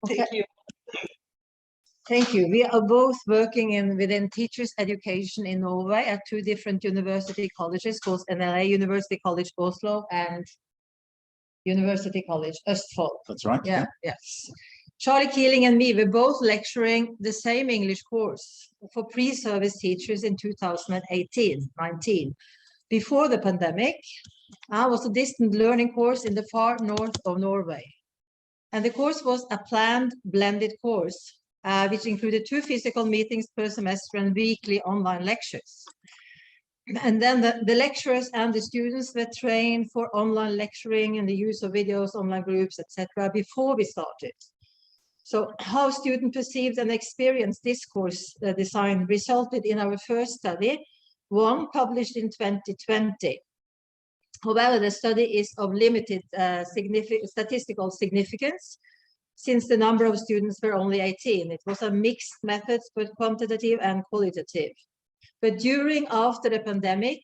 Thank you. Thank you. We are both working within teachers education in Norway at two different university colleges, called NLA, University College Oslo, and University College Østfold. That's right. Yeah, yes. Charlie Keeling and me were both lecturing the same English course for pre-service teachers in 2018-19. Before the pandemic, I was a distant learning course in the far north of Norway. And the course was a planned blended course, which included 2 physical meetings per semester and weekly online lectures. And then the lecturers and the students were trained for online lecturing and the use of videos, online groups, etc. before we started. So how students perceived and experienced this course design resulted in our first study, one published in 2020. However, the study is of limited statistical significance, since the number of students were only 18. It was a mixed method, both quantitative and qualitative. But after the pandemic,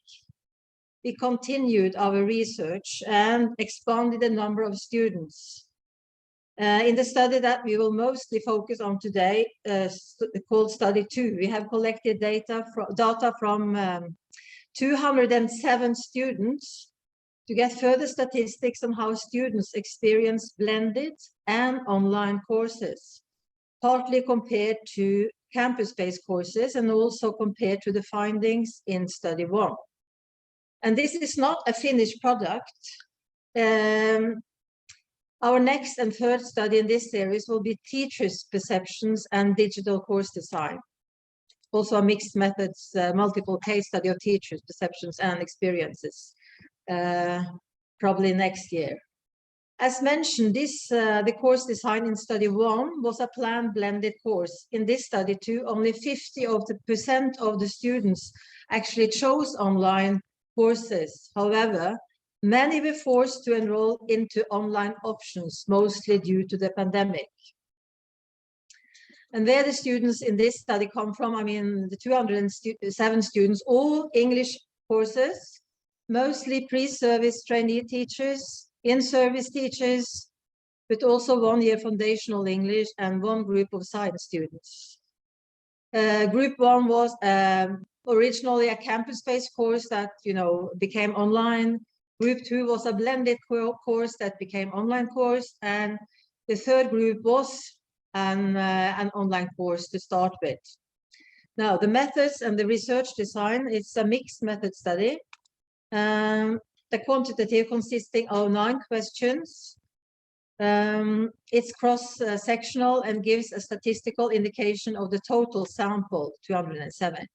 we continued our research and expanded the number of students. In the study that we will mostly focus on today, called Study 2, we have collected data from 207 students to get further statistics on how students experience blended and online courses, partly compared to campus-based courses and also compared to the findings in Study 1. And this is not a finished product. Our next and third study in this series will be teachers' perceptions and digital course design. Also a mixed methods, multiple case study of teachers' perceptions and experiences, probably next year. As mentioned, the course design in Study 1 was a planned blended course. In this Study 2, only 50% of the students actually chose online courses. However, many were forced to enroll into online options, mostly due to the pandemic. And where the students in this study come from, I mean, the 207 students, all English courses, mostly pre-service trainee teachers, in-service teachers, but also 1-year foundational English and 1 group of science students. Group 1 was originally a campus-based course that, became online. Group 2 was a blended course that became online course, and the third group was an online course to start with. Now, the methods and the research design, it's a mixed method study. The quantitative consisting of 9 questions. It's cross-sectional and gives a statistical indication of the total sample, 207.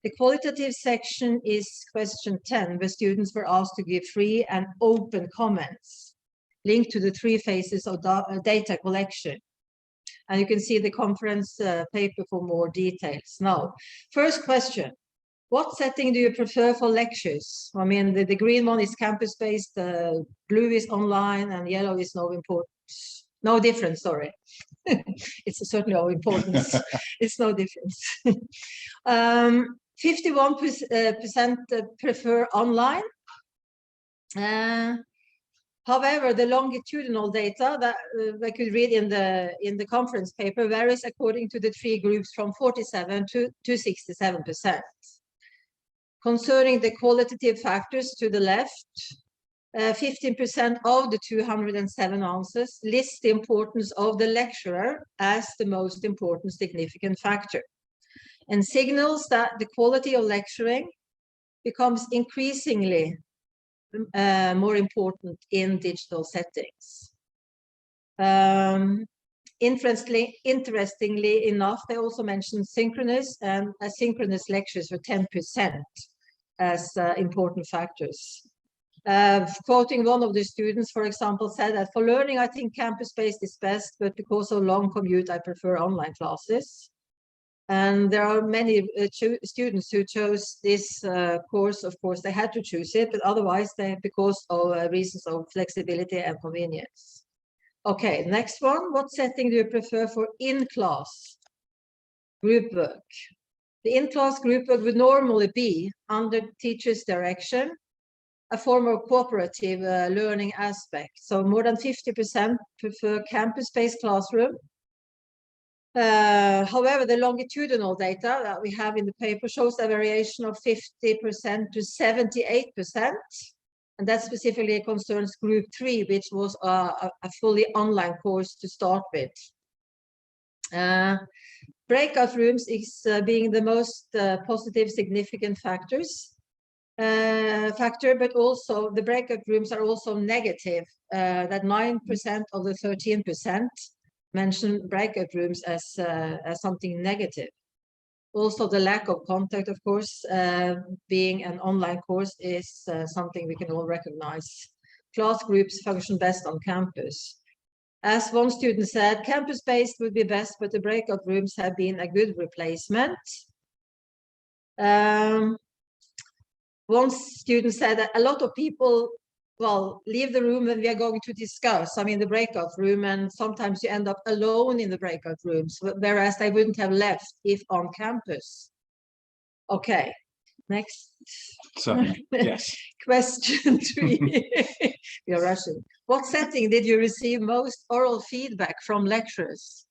The qualitative section is question 10, where students were asked to give free and open comments linked to the 3 phases of data collection. And you can see the conference paper for more details. Now, first question. What setting do you prefer for lectures? I mean, the green one is campus-based, blue is online, and yellow is no difference, sorry. It's certainly of importance. It's no difference. 51% prefer online. However, the longitudinal data that I could read in the conference paper varies according to the 3 groups from 47 to 67%. Concerning the qualitative factors to the left, 15% of the 207 answers list the importance of the lecturer as the most important significant factor, and signals that the quality of lecturing becomes increasingly more important in digital settings. Interestingly enough, they also mentioned synchronous and asynchronous lectures for 10% as important factors. Quoting one of the students, for example, said that for learning, I think campus-based is best, but because of long commute, I prefer online classes. And there are many students who chose this course. Of course, they had to choose it, but otherwise, because of reasons of flexibility and convenience. Okay, next one. What setting do you prefer for in-class group work? The in-class group work would normally be under teacher's direction, a form of cooperative learning aspect. So more than 50% prefer campus-based classroom, However, the longitudinal data that we have in the paper shows a variation of 50% to 78%. And that specifically concerns group 3, which was a fully online course to start with. Breakout rooms is being the most positive significant factor, but also the breakout rooms are also negative, that 9% of the 13% mention breakout rooms as something negative. Also, the lack of contact, of course, being an online course is something we can all recognize. Class groups function best on campus. As one student said, campus-based would be best, but the breakout rooms have been a good replacement. One student said that a lot of people, well, leave the room when we are going to discuss, I mean, the breakout room, and sometimes you end up alone in the breakout rooms, whereas they wouldn't have left if on campus. Okay, next. Certainly, yes. Question 3. You're rushing. What setting did you receive most oral feedback from lecturers?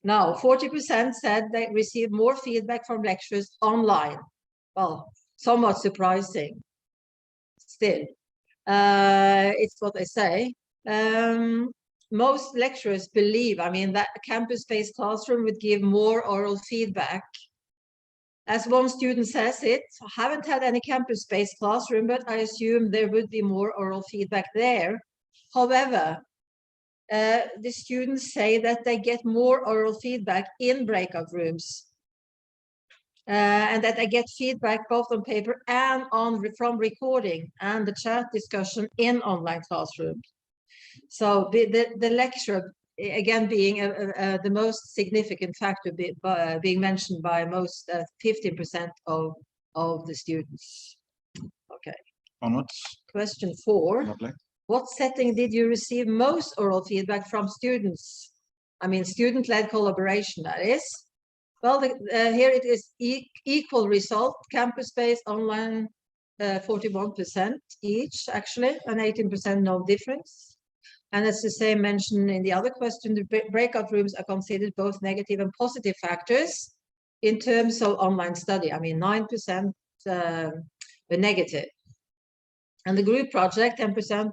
Now, 40% said they received more feedback from lecturers online. Well, somewhat surprising. Still, it's what they say. Most lecturers believe, I mean, that a campus-based classroom would give more oral feedback. As one student says it, I haven't had any campus-based classroom, but I assume there would be more oral feedback there. However, the students say that they get more oral feedback in breakout rooms, and that they get feedback both on paper and from recording and the chat discussion in online classrooms. So the lecture, again, being the most significant factor being mentioned by most 15% of the students. Okay. Onwards. Question 4. Lovely. What setting did you receive most oral feedback from students? I mean, student-led collaboration, that is. Well, here it is equal result, campus-based, online, 41% each, actually, and 18% no difference. And it's the same mentioned in the other question. The breakout rooms are considered both negative and positive factors in terms of online study. I mean, 9% were negative. And the group project, 10%,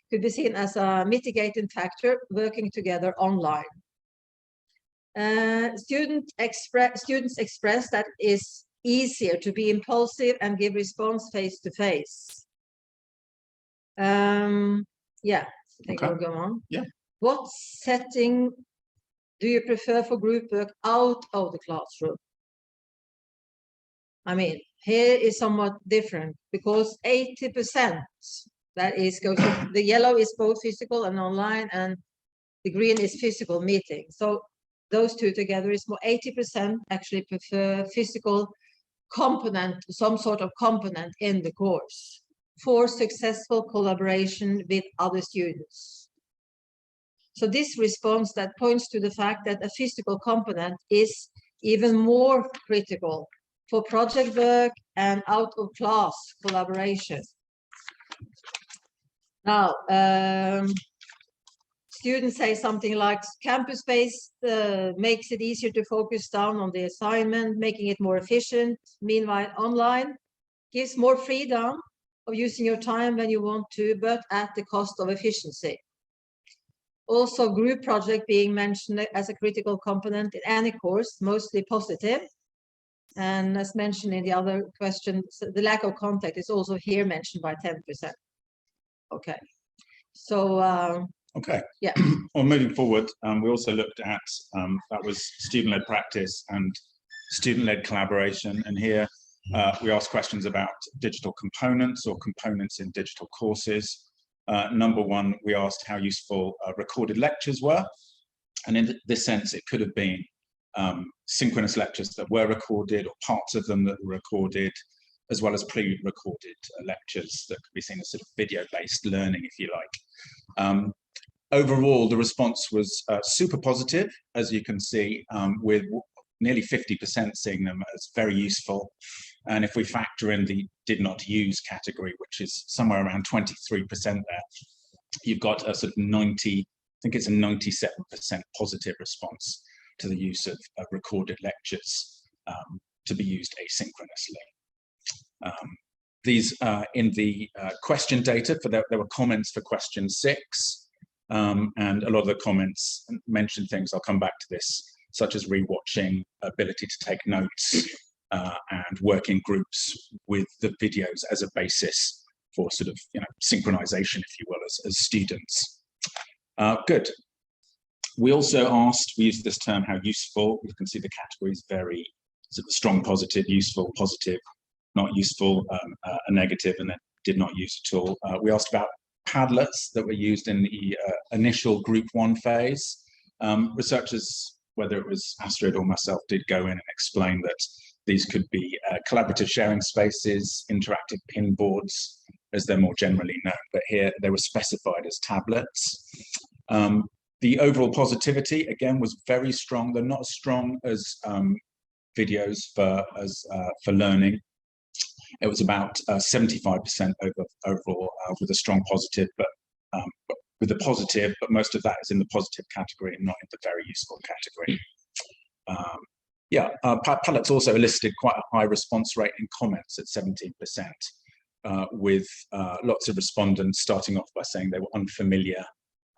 could be seen as a mitigating factor working together online. Students express that it is easier to be impulsive and give response face-to-face. Yeah. I think we'll go on. Yeah. What setting do you prefer for group work out of the classroom? I mean, here is somewhat different because 80%, that is, the yellow is both physical and online, and the green is physical meeting. So those two together is more 80% actually prefer physical component, some sort of component in the course for successful collaboration with other students. So this response that points to the fact that a physical component is even more critical for project work and out-of-class collaboration. Now, students say something like campus-based makes it easier to focus down on the assignment, making it more efficient. Meanwhile, online gives more freedom of using your time when you want to, but at the cost of efficiency. Also, group project being mentioned as a critical component in any course, mostly positive. And as mentioned in the other question, the lack of contact is also here mentioned by 10%. Okay. So, okay. Yeah. Well, moving forward, we also looked at, that was student-led practice and student-led collaboration. And here we asked questions about digital components or components in digital courses. Number 1, we asked how useful recorded lectures were. And in this sense, it could have been synchronous lectures that were recorded or parts of them that were recorded, as well as pre-recorded lectures that could be seen as sort of video-based learning, if you like. Overall, the response was super positive, as you can see, with nearly 50% seeing them as very useful. And if we factor in the did not use category, which is somewhere around 23% there, you've got a sort of 90, I think it's a 97% positive response. to the use of recorded lectures to be used asynchronously. These in the question data, there were comments for question 6, and a lot of the comments mentioned things, I'll come back to this, such as rewatching, ability to take notes, and working groups with the videos as a basis for sort of, synchronization, if you will, as students. Good. We also asked, we used this term, how useful. You can see the categories very sort of strong positive, useful, positive, not useful, a negative, and then did not use at all. We asked about Padlets that were used in the initial group 1 phase. Researchers, whether it was Astrid or myself, did go in and explain that these could be collaborative sharing spaces, interactive pin boards, as they're more generally known, but here they were specified as tablets. The overall positivity, again, was very strong. They're not as strong as videos for learning. It was about 75% overall with a strong positive, but with a positive, but most of that is in the positive category and not in the very useful category. Padlets also elicited quite a high response rate in comments at 17%, with lots of respondents starting off by saying they were unfamiliar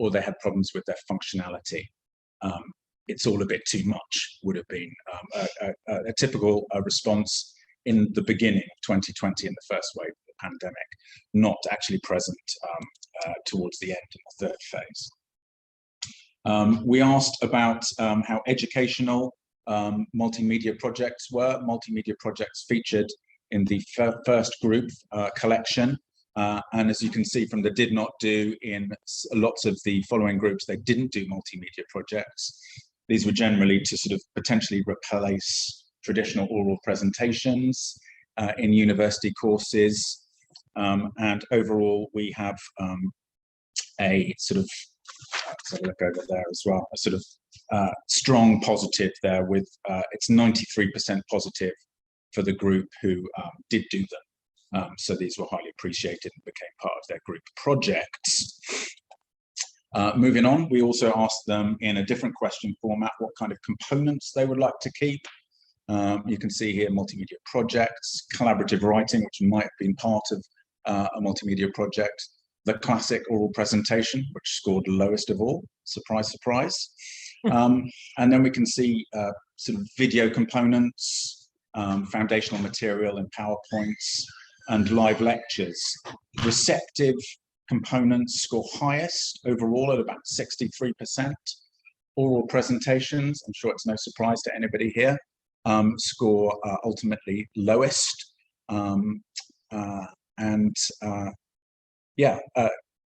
or they had problems with their functionality. It's all a bit too much would have been a typical response in the beginning of 2020 in the first wave of the pandemic, not actually present towards the end in the 3rd phase. We asked about how educational multimedia projects were. Multimedia projects featured in the first group collection, and as you can see from the did not do in lots of the following groups, they didn't do multimedia projects. These were generally to sort of potentially replace traditional oral presentations in university courses, and overall we have a sort of, let's have a look over there as well, a sort of strong positive there with it's 93% positive for the group who did do them. So these were highly appreciated and became part of their group projects. Moving on, we also asked them in a different question format what kind of components they would like to keep. You can see here multimedia projects, collaborative writing, which might have been part of a multimedia project, the classic oral presentation, which scored lowest of all, surprise, surprise. And then we can see sort of video components, foundational material in PowerPoints, and live lectures. Receptive components score highest overall at about 63%. Oral presentations, I'm sure it's no surprise to anybody here, score ultimately lowest.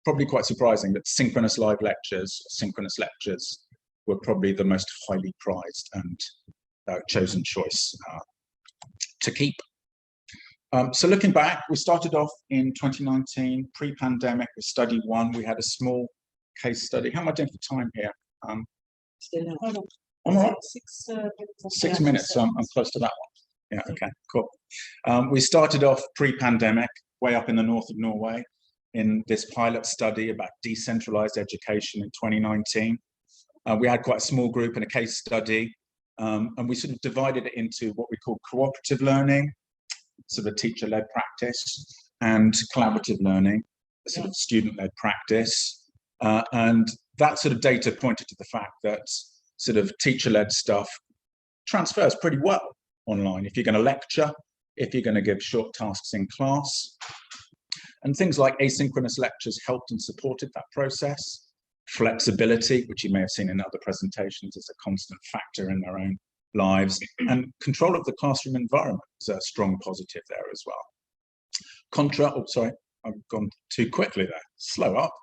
Probably quite surprising that synchronous live lectures, synchronous lectures, were probably the most highly prized and chosen choice to keep. So looking back, we started off in 2019, pre-pandemic, with study 1. We had a small case study. How am I doing for time here? I'm all right. 6 minutes, so I'm close to that one. Yeah, okay, cool. We started off pre-pandemic, way up in the north of Norway, in this pilot study about decentralized education in 2019. We had quite a small group in a case study, and we sort of divided it into what we call cooperative learning, sort of teacher-led practice, and collaborative learning, sort of student-led practice. And that sort of data pointed to the fact that sort of teacher-led stuff transfers pretty well online. If you're going to lecture, if you're going to give short tasks in class, and things like asynchronous lectures helped and supported that process. Flexibility, which you may have seen in other presentations, is a constant factor in their own lives, and control of the classroom environment is a strong positive there as well. I've gone too quickly there, slow up.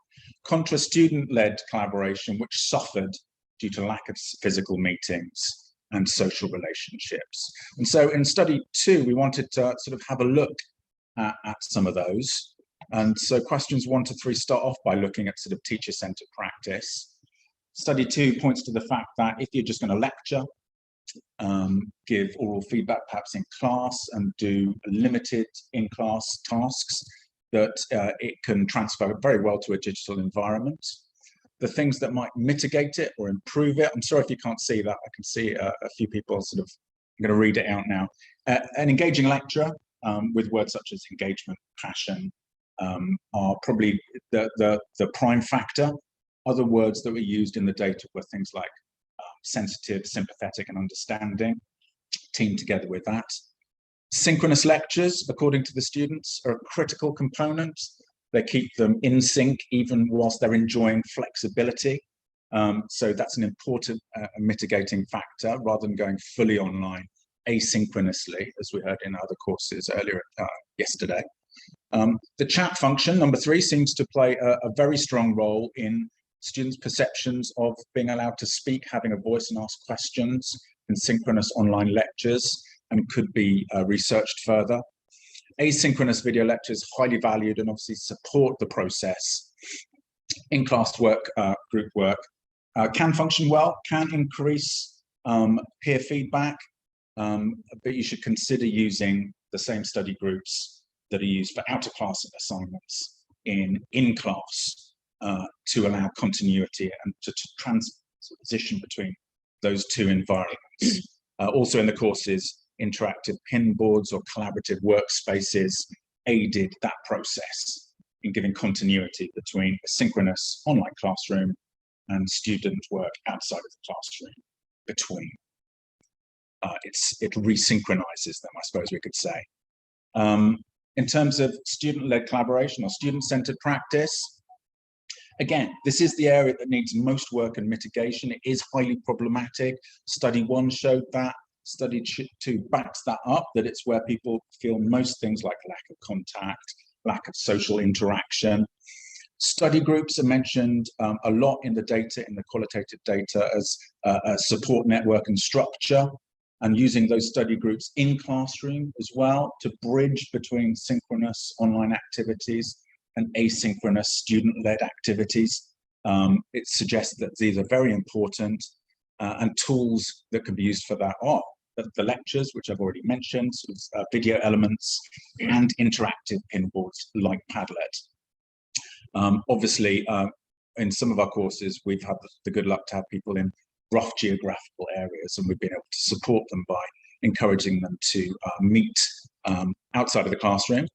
Contra student-led collaboration, which suffered due to lack of physical meetings and social relationships. And so in study 2, we wanted to sort of have a look at some of those. And so questions 1 to 3 start off by looking at sort of teacher-centered practice. Study 2 points to the fact that if you're just going to lecture, give oral feedback perhaps in class and do limited in-class tasks, that it can transfer very well to a digital environment. the things that might mitigate it or improve it. I'm sorry if you can't see that. I can see a few people sort of, I'm going to read it out now. An engaging lecture with words such as engagement, passion, are probably the prime factor. Other words that were used in the data were things like sensitive, sympathetic, and understanding, teamed together with that. Synchronous lectures, according to the students, are a critical component. They keep them in sync even whilst they're enjoying flexibility. So that's an important mitigating factor rather than going fully online asynchronously, as we heard in other courses earlier yesterday. The chat function, number 3, seems to play a very strong role in students' perceptions of being allowed to speak, having a voice and ask questions in synchronous online lectures, and could be researched further. Asynchronous video lectures, highly valued and obviously support the process. In-class work, group work, can function well, can increase peer feedback, but you should consider using the same study groups that are used for out-of-class assignments in-class to allow continuity and to transition between those two environments. Also in the courses, interactive pin boards or collaborative workspaces aided that process in giving continuity between a synchronous online classroom and student work outside of the classroom between. It resynchronizes them, I suppose we could say. In terms of student-led collaboration or student-centered practice, again, this is the area that needs most work and mitigation. It is highly problematic. Study 1 showed that. Study 2 backs that up, that it's where people feel most things like lack of contact, lack of social interaction. Study groups are mentioned a lot in the data, in the qualitative data, as a support network and structure, and using those study groups in classroom as well to bridge between synchronous online activities and asynchronous student-led activities. It suggests that these are very important, and tools that can be used for that are the lectures, which I've already mentioned, video elements, and interactive pin boards like Padlet. Obviously, in some of our courses, we've had the good luck to have people in rough geographical areas, and we've been able to support them by encouraging them to meet outside of the classroom.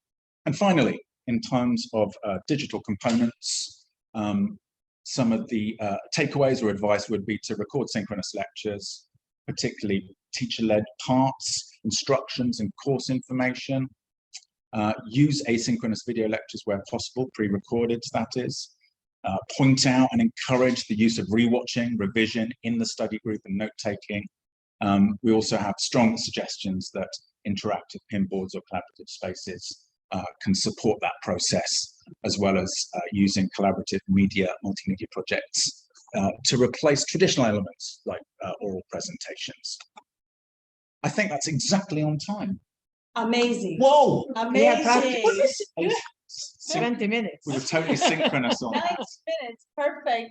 And finally, in terms of digital components, some of the takeaways or advice would be to record synchronous lectures, particularly teacher-led parts, instructions and course information. Use asynchronous video lectures where possible, pre-recorded, that is. Point out and encourage the use of rewatching, revision in the study group and note-taking. We also have strong suggestions that interactive pin boards or collaborative spaces can support that process, as well as using collaborative multimedia projects to replace traditional elements like oral presentations. I think that's exactly on time. Amazing. Whoa! Amazing. What is it? 20 minutes. We were totally synchronous on 9 that. minutes. Perfect.